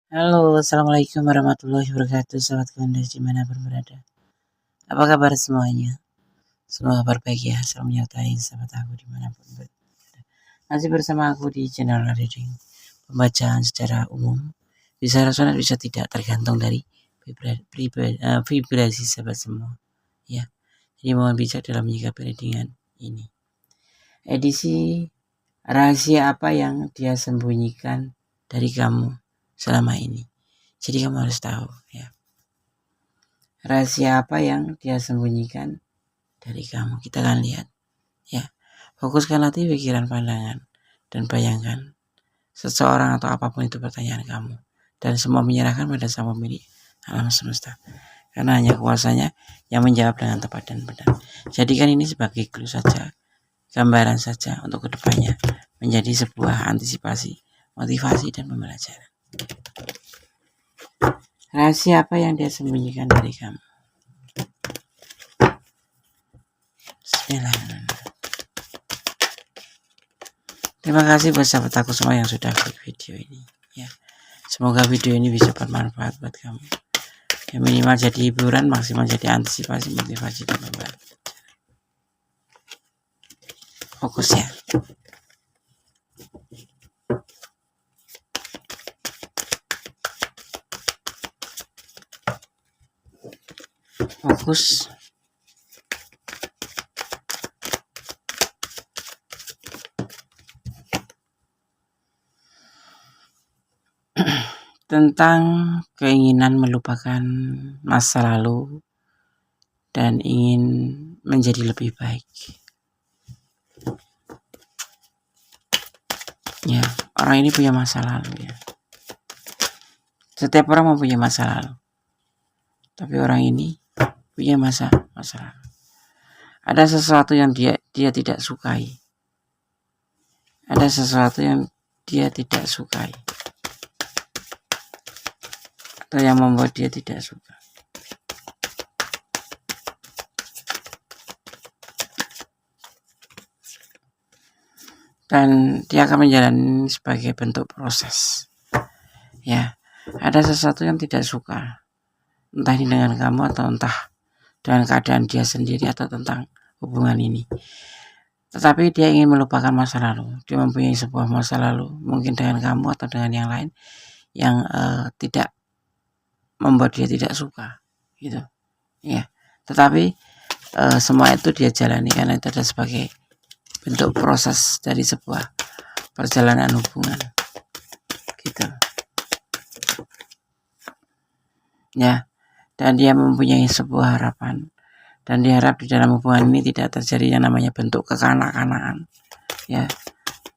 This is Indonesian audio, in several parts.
Halo, assalamualaikum warahmatullahi wabarakatuh. Sahabat Anda dimanapun berada. Apa kabar semuanya? Semoga kabar baik ya. Selalu menyertai sahabat aku dimanapun berada. Masih bersama aku di channel reading pembacaan secara umum. Bisa resonat, bisa tidak, tergantung dari vibrasi sahabat semua. Ya, jadi mohon bijak dalam menyikapi readingan ini. Edisi rahasia apa yang dia sembunyikan dari kamu selama ini? Jadi kamu harus tahu ya. Rahasia apa yang dia sembunyikan dari kamu? Kita akan lihat ya. Fokuskan hati, pikiran, pandangan, dan bayangkan seseorang atau apapun itu pertanyaan kamu, dan semua menyerahkan pada sang pemilik alam semesta, karena hanya kuasanya yang menjawab dengan tepat dan benar. Jadikan ini sebagai clue saja, gambaran saja untuk kedepannya menjadi sebuah antisipasi, motivasi, dan pembelajaran. Rahasia apa yang dia sembunyikan dari kamu? Bismillahirrahmanirrahim. Terima kasih buat sahabat aku semua yang sudah klik video ini ya. Semoga video ini bisa bermanfaat buat kamu. Ya, minimal jadi hiburan, maksimal jadi antisipasi, motivasi, dan pembelajaran. Fokus ya. Fokus. Tentang keinginan melupakan masa lalu dan ingin menjadi lebih baik. Ya, orang ini punya masa lalu ya. Setiap orang mempunyai masa lalu. Tapi orang ini punya masa lalu. Ada sesuatu yang dia tidak sukai. Ada sesuatu yang dia tidak sukai. Atau yang membuat dia tidak suka. Dan dia akan menjalani sebagai bentuk proses. Ya, ada sesuatu yang tidak suka. Entah ini dengan kamu atau entah dengan keadaan dia sendiri atau tentang hubungan ini. Tetapi dia ingin melupakan masa lalu. Dia mempunyai sebuah masa lalu, mungkin dengan kamu atau dengan yang lain, yang tidak membuat dia tidak suka, gitu. Ya, tetapi semua itu dia jalani karena itu adalah sebagai bentuk proses dari sebuah perjalanan hubungan, gitu. Ya, dan dia mempunyai sebuah harapan, dan diharap di dalam hubungan ini tidak terjadi yang namanya bentuk kekanak-kanakan. Ya,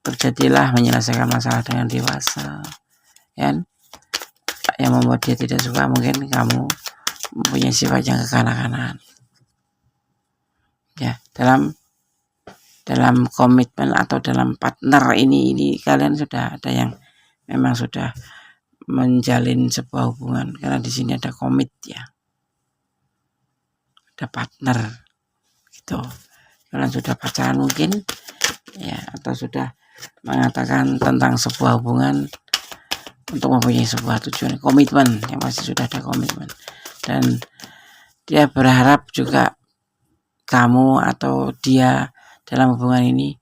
terjadilah menyelesaikan masalah dengan dewasa, ya. Yang membuat dia tidak suka mungkin kamu mempunyai sifat yang kekanak-kanakan. Ya, dalam komitmen atau dalam partner ini kalian sudah ada yang memang sudah menjalin sebuah hubungan, karena di sini ada komit ya, ada partner gitu. Kalian sudah pacaran mungkin ya, atau sudah mengatakan tentang sebuah hubungan untuk mempunyai sebuah tujuan, komitmen, yang pasti sudah ada komitmen, dan dia berharap juga kamu atau dia dalam hubungan ini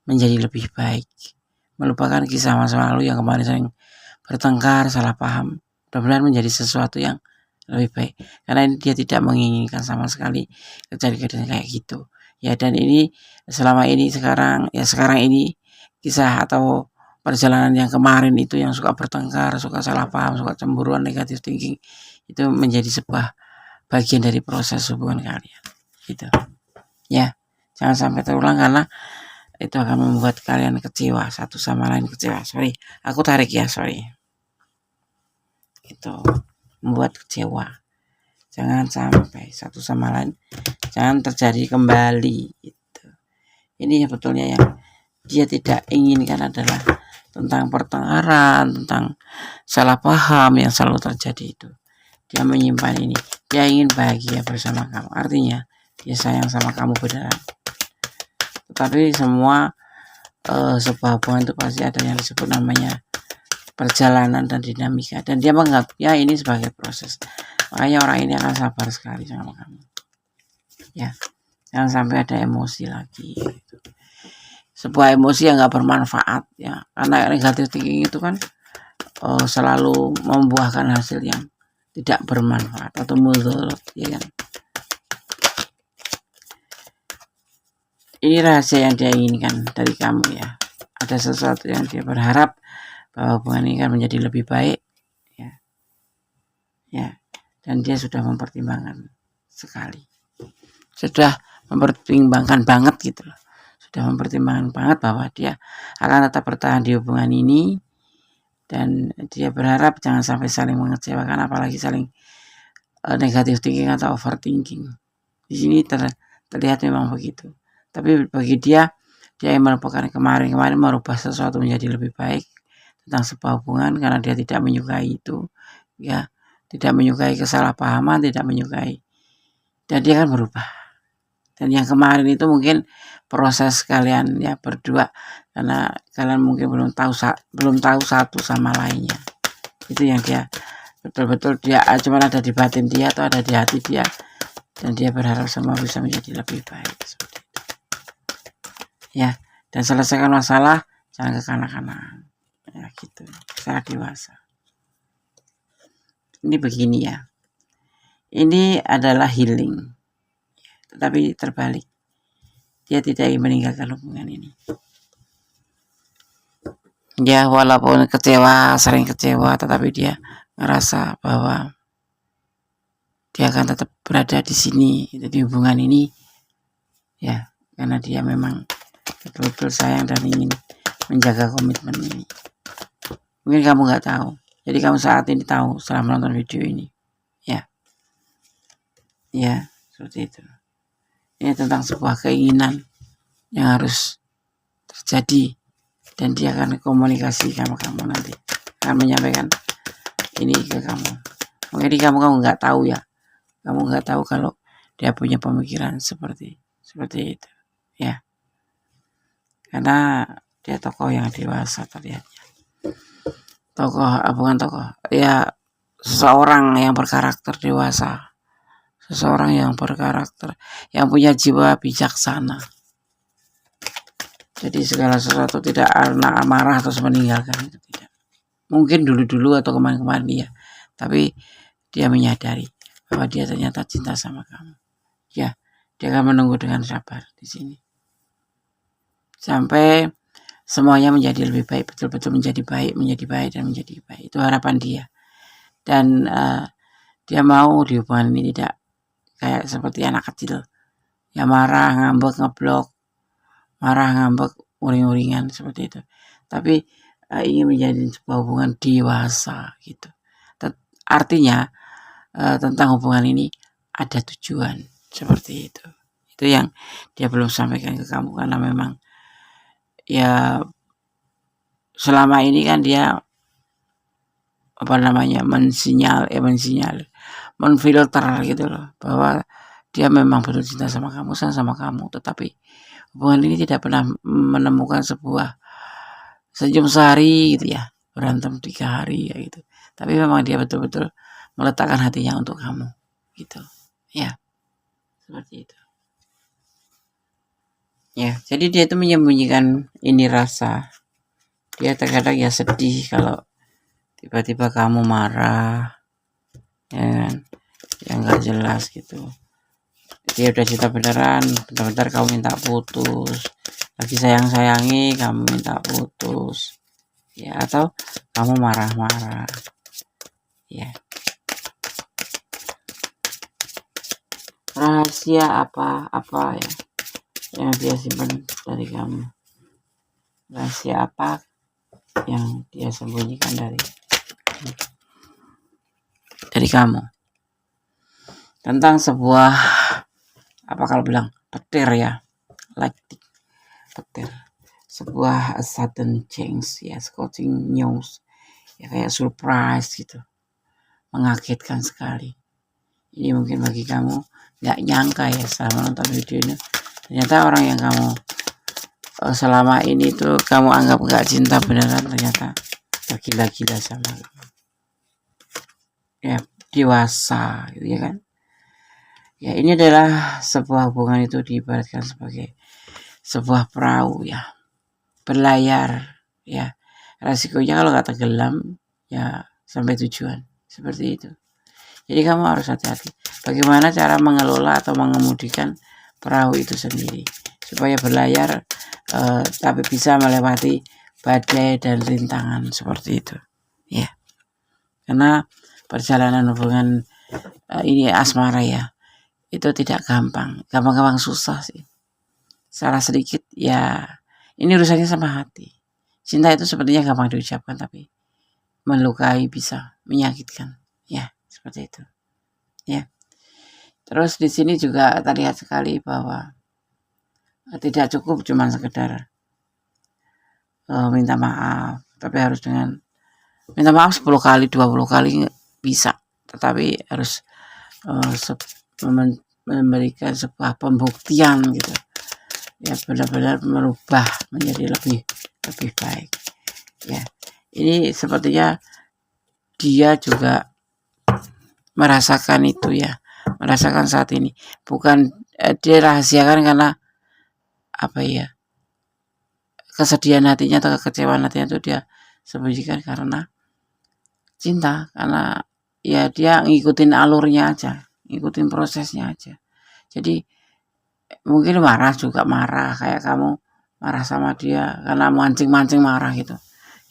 menjadi lebih baik, melupakan kisah masa lalu yang kemarin sering bertengkar, salah paham, mudah-mudahan menjadi sesuatu yang lebih baik, karena ini dia tidak menginginkan sama sekali kejadian kayak gitu ya. Dan ini selama ini sekarang ini kisah atau perjalanan yang kemarin itu yang suka bertengkar, suka salah paham, suka cemburuan, negatif thinking, itu menjadi sebuah bagian dari proses hubungan kalian, gitu ya. Jangan sampai terulang, karena itu akan membuat kalian kecewa, satu sama lain kecewa. Sorry, aku tarik ya, sorry. Itu membuat kecewa. Jangan sampai satu sama lain, jangan terjadi kembali. Gitu. Ini sebetulnya yang dia tidak inginkan adalah tentang pertengkaran, tentang salah paham yang selalu terjadi itu. Dia menyimpan ini. Dia ingin bahagia bersama kamu. Artinya dia sayang sama kamu beneran. Tetapi semua sebuah hubungan itu pasti ada yang disebut namanya perjalanan dan dinamika, dan dia menganggapnya ini sebagai proses. Makanya orang ini akan sabar sekali sama kamu. Ya, jangan sampai ada emosi lagi. Gitu. Sebuah emosi yang nggak bermanfaat ya, karena negatif thinking itu kan selalu membuahkan hasil yang tidak bermanfaat atau mudarat, ya kan. Ini rahasia yang dia inginkan dari kamu ya. Ada sesuatu yang dia berharap bahwa hubungan ini akan menjadi lebih baik ya, dan dia sudah mempertimbangkan sekali, sudah mempertimbangkan banget gitu loh, sudah mempertimbangkan banget bahwa dia akan tetap bertahan di hubungan ini, dan dia berharap jangan sampai saling mengecewakan, apalagi saling negatif thinking atau overthinking. Di sini terlihat memang begitu. Tapi bagi dia yang merupakan kemarin merubah sesuatu menjadi lebih baik tentang sebuah hubungan, karena dia tidak menyukai itu, ya, tidak menyukai kesalahpahaman, tidak menyukai, dan dia akan berubah. Dan yang kemarin itu mungkin proses kalian ya berdua, karena kalian mungkin belum tahu satu sama lainnya. Itu yang dia betul-betul dia cuma ada di batin dia atau ada di hati dia, dan dia berharap semua bisa menjadi lebih baik seperti itu. Ya, dan selesaikan masalah, jangan kekanak-kanakan. Ya gitu, secara dewasa. Ini begini ya. Ini adalah healing. Tetapi terbalik. Dia tidak ingin meninggalkan hubungan ini. Ya, walaupun sering kecewa, tetapi dia merasa bahwa dia akan tetap berada di sini, di hubungan ini, ya, karena dia memang betul-betul sayang dan ingin menjaga komitmen ini. Mungkin kamu nggak tahu, jadi kamu saat ini tahu setelah menonton video ini, ya, seperti itu. Ini tentang sebuah keinginan yang harus terjadi, dan dia akan komunikasi sama kamu nanti, akan menyampaikan ini ke kamu. Mungkin kamu nggak tahu ya, kamu nggak tahu kalau dia punya pemikiran seperti itu, ya, karena dia tokoh yang dewasa terlihatnya. Bukan tokoh, ya, seseorang yang berkarakter dewasa, seseorang yang berkarakter, yang punya jiwa bijaksana. Jadi segala sesuatu tidak marah atau meninggalkan, itu tidak. Mungkin dulu atau kemarin dia, tapi dia menyadari bahwa dia ternyata cinta sama kamu. Ya, dia akan menunggu dengan sabar di sini sampai semuanya menjadi lebih baik, betul-betul menjadi baik dan menjadi baik. Itu harapan dia. Dan dia mau di hubungan ini tidak kayak seperti anak kecil yang marah, ngambek, ngeblok, uring-uringan seperti itu. Tapi ingin menjadi sebuah hubungan dewasa gitu. Artinya tentang hubungan ini ada tujuan seperti itu. Itu yang dia belum sampaikan ke kamu, karena memang ya selama ini kan dia menfilter gitu loh, bahwa dia memang betul cinta sama kamu, sayang sama kamu, tetapi hubungan ini tidak pernah menemukan sebuah senyum sehari gitu ya, berantem 3 hari ya gitu. Tapi memang dia betul-betul meletakkan hatinya untuk kamu gitu ya, seperti itu ya. Jadi dia itu menyembunyikan ini rasa, dia terkadang ya sedih kalau tiba-tiba kamu marah, ya kan, yang nggak jelas gitu. Dia udah cinta beneran, bentar-bentar kamu minta putus, lagi sayang-sayangi kamu minta putus, ya, atau kamu marah-marah, ya. Rahasia apa ya yang dia simpan dari kamu? Rahasia apa yang dia sembunyikan dari kamu tentang sebuah, apa kalau bilang petir ya, petir, sebuah sudden change ya, shocking news ya, kayak surprise gitu, mengagetkan sekali. Ini mungkin bagi kamu nggak nyangka ya setelah menonton video ini, ternyata orang yang kamu selama ini tuh kamu anggap nggak cinta beneran, ternyata tergila-gila sama kamu. Ya, dewasa gitu ya kan. Ya, ini adalah sebuah hubungan itu diibaratkan sebagai sebuah perahu ya, berlayar ya. Resikonya kalau nggak tenggelam ya sampai tujuan, seperti itu. Jadi kamu harus hati-hati bagaimana cara mengelola atau mengemudikan perahu itu sendiri supaya berlayar tapi bisa melewati badai dan rintangan seperti itu ya. Karena perjalanan hubungan ini asmara ya, itu tidak gampang susah sih. Salah sedikit ya, ini urusannya sama hati. Cinta itu sepertinya gampang diucapkan tapi melukai, bisa menyakitkan ya, seperti itu ya. Terus di sini juga terlihat sekali bahwa tidak cukup cuma sekedar minta maaf, tapi harus dengan minta maaf 10 kali 20 kali bisa, tetapi harus memberikan sebuah pembuktian gitu ya, benar-benar merubah menjadi lebih baik ya. Ini sepertinya dia juga merasakan itu ya, merasakan saat ini, bukan dia rahasiakan karena apa ya, kesedihan hatinya atau kekecewaan hatinya itu dia sembunyikan karena cinta, karena ya dia ngikutin alurnya aja, ngikutin prosesnya aja. Jadi mungkin marah juga marah kayak kamu marah sama dia karena mancing marah gitu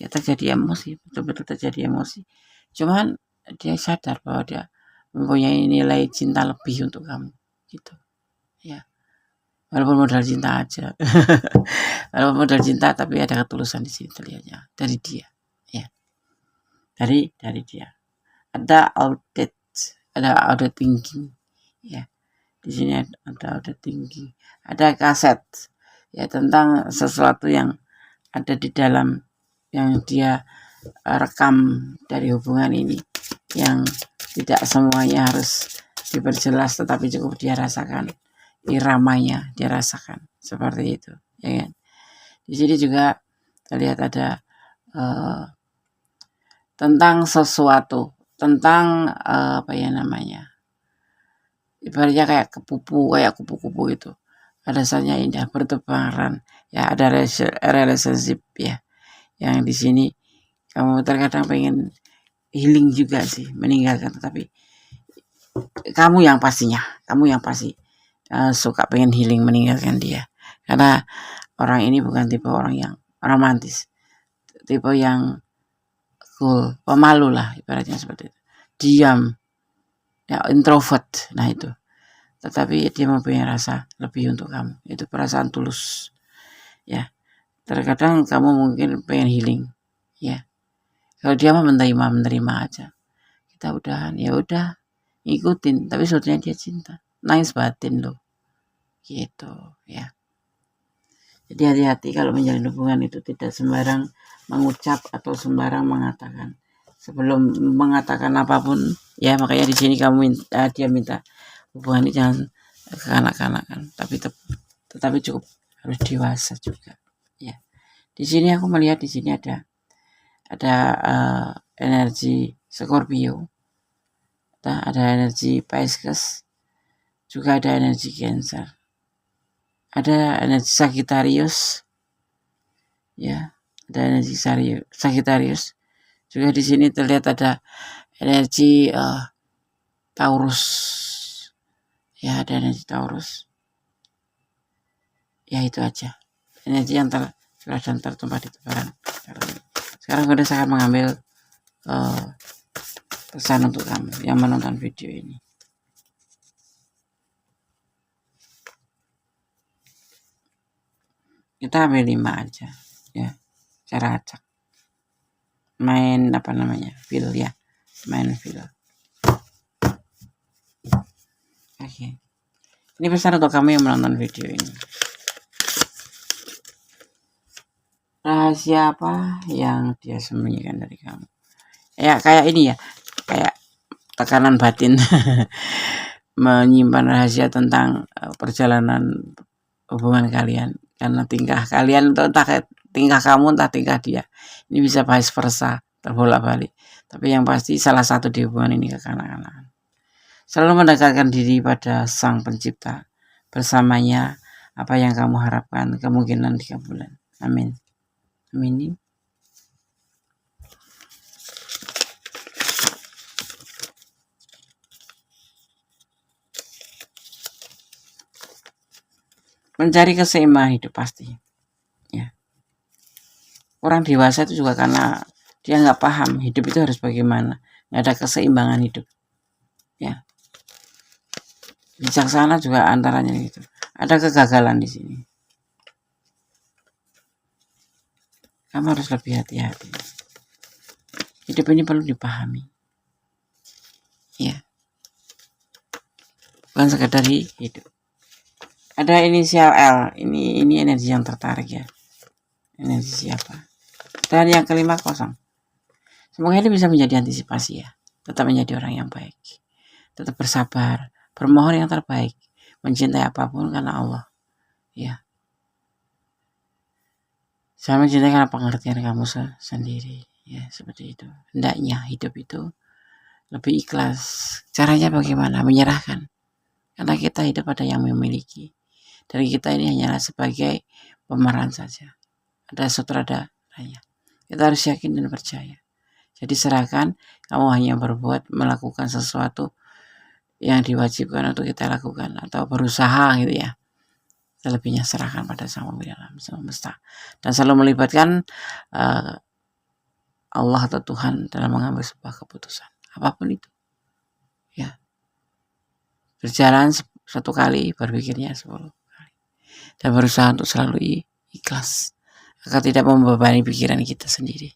ya, terjadi emosi, betul-betul terjadi emosi. Cuman dia sadar bahwa dia mempunyai nilai cinta lebih untuk kamu gitu ya, walaupun modal cinta aja. Walaupun modal cinta tapi ada ketulusan di sini terlihatnya dari dia ya, dari dia. Ada audit thinking ya. Di sini ada thinking, ada kaset ya tentang sesuatu yang ada di dalam yang dia rekam dari hubungan ini, yang tidak semuanya harus diperjelas tetapi cukup dia rasakan iramanya, dia rasakan seperti itu ya kan. Di sini juga terlihat ada tentang sesuatu, tentang apa ya namanya, ibaratnya kayak kupu-kupu itu, rasanya indah bertebaran ya. Ada relationship ya, yang di sini kamu terkadang pengen healing juga sih, meninggalkan, tetapi kamu yang pasti suka pengen healing meninggalkan dia, karena orang ini bukan tipe orang yang romantis, tipe yang cool, pemalu lah ibaratnya seperti itu, diam ya, introvert. Nah itu, tetapi dia mempunyai rasa lebih untuk kamu, itu perasaan tulus ya. Terkadang kamu mungkin pengen healing ya, kalau dia mah menerima aja, kita udahan ya udah, ikutin, tapi sebetulnya dia cinta, nangis batin loh gitu ya. Jadi hati-hati kalau menjalin hubungan itu, tidak sembarang mengucap atau sembarang mengatakan. Sebelum mengatakan apapun ya, makanya di sini dia minta hubungan ini jangan kekanak-kanakan, tetapi cukup harus dewasa juga ya. Di sini aku melihat di sini ada energi Scorpio, ada energi Pisces, juga ada energi Cancer, ada energi Sagittarius ya, ada energi Sagittarius. Juga di sini terlihat ada energi Taurus ya, ada energi Taurus ya. Itu aja energi yang tersurat dan tertumpah di tebaran. Sekarang saya akan mengambil pesan untuk kamu yang menonton video ini. Kita ambil 5 aja ya, cara acak, main apa namanya, feel ya, main feel. Oke. Ini pesan untuk kamu yang menonton video ini. Rahasia apa yang dia sembunyikan dari kamu? Ya kayak ini ya, kayak tekanan batin. Menyimpan rahasia tentang perjalanan hubungan kalian, karena tingkah kalian, entah tingkah kamu entah tingkah dia, ini bisa vice versa terbolak-balik. Tapi yang pasti salah satu di hubungan ini kekanak-kanakan. Selalu mendekatkan diri pada Sang Pencipta. Bersamanya apa yang kamu harapkan kemungkinan 3 bulan. Amin. Amin. Mencari keseimbangan hidup pasti. Ya. Orang dewasa itu juga karena dia nggak paham hidup itu harus bagaimana, nggak ada keseimbangan hidup. Ya. Bijaksana juga antaranya gitu. Ada kegagalan di sini. Kamu harus lebih hati-hati. Hidup ini perlu dipahami. Ya. Bukan sekedar hidup. Ada inisial L. Ini energi yang tertarik ya. Energi siapa? Dan yang kelima kosong. Semoga ini bisa menjadi antisipasi ya. Tetap menjadi orang yang baik. Tetap bersabar. Bermohon yang terbaik. Mencintai apapun karena Allah. Ya. Jangan mencintai karena pengertian kamu sendiri. Ya, seperti itu. Hendaknya hidup itu lebih ikhlas. Caranya bagaimana? Menyerahkan. Karena kita hidup ada yang memiliki. Dan kita ini hanyalah sebagai pemeran saja. Ada sutradaranya. Kita harus yakin dan percaya. Jadi serahkan, kamu hanya berbuat, melakukan sesuatu yang diwajibkan untuk kita lakukan. Atau berusaha gitu ya. Selebihnya serahkan pada Sang Pemilik Alam Semesta. Dan selalu melibatkan Allah atau Tuhan dalam mengambil sebuah keputusan. Apapun itu. Ya. Berjalan 1 kali, berpikirnya 10 kali. Dan berusaha untuk selalu ikhlas. Agar tidak membebani pikiran kita sendiri.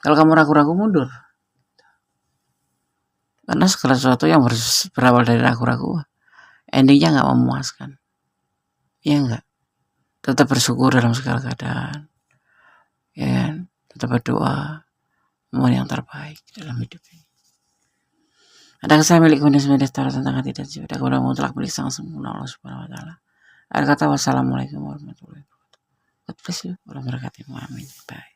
Kalau kamu ragu-ragu, mundur. Karena segala sesuatu yang berawal dari ragu-ragu, endingnya gak memuaskan. Ya enggak. Tetap bersyukur dalam segala keadaan. Ya, tetap berdoa. Mohon yang terbaik dalam hidup ini. Ada kesalahan milik Bunda sebagai tentang hati dan jiwa. Ada mutlak milik Sang Sempurna Allah Subhanahu wa Ta'ala. Ada kata wassalamualaikum warahmatullahi wabarakatuh. God bless you. Amin. Bye.